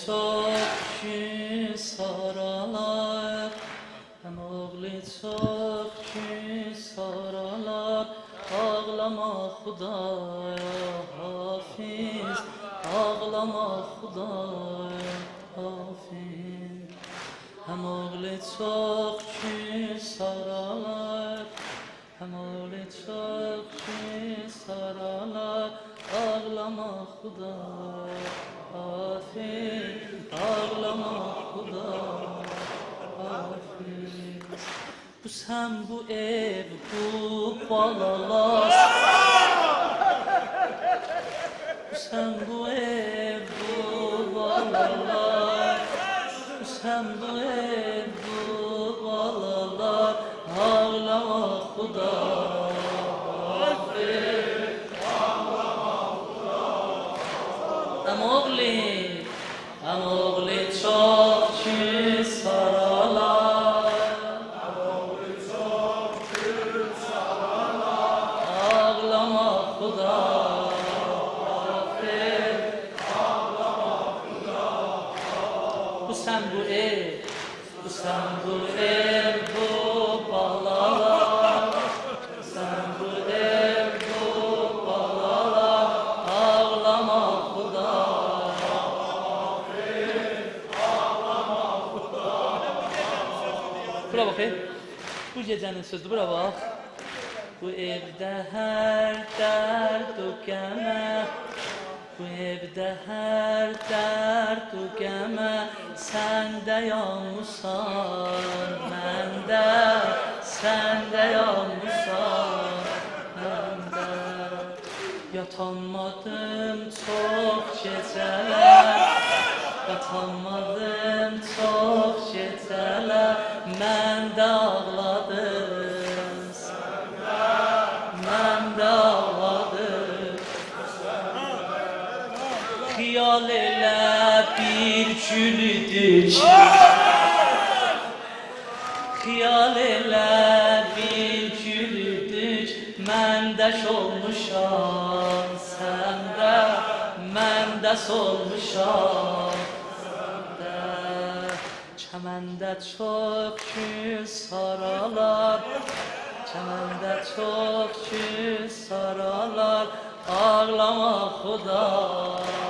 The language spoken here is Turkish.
çok ki saralar, oğlu çok ki saralar. Ağlama Xudaya Hafiz, ağlama Xudaya Hafiz. Oğlu çok ki saralar, oğlu çok ki saralar. Ağlama Xudaya Hafiz, ağlama Xudaya Hafiz. Bu sen bu ev, bu balalar. Bu sen bu ev, bu balalar. Bu sen bu ev, bu balalar. Ağlama Xudaya Hafiz, ağlama Xudaya. Oğlu çok ki saralar, ağlama Xudaya Hafiz, ağlama Xudaya. Bu sen bu ev, bu sen bu ev, bu balalar. Bu sen bu ev, bu balalar. Ağlama Xudaya Hafiz, ağlama Xudaya. Bura bakayım. Bu gecenin sözü bura bak. Bu evde her dert tükeme, bu evde her dert tükeme. Sen de yanmışsan, ben de, sen de yanmışsan, ben de. Yatanmadım çok geceler, yatanmadım çok geceler. Ben de ağladım, ben de ağladım. Xiyal elə bir gülüdür ki, xiyal elə bir gülüdür. Mən də solmuşam, sən də, mən də solmuşam, sən də. Çəməndə çox gül saralar, çəməndə çox ki saralar. Ağlama Xudaya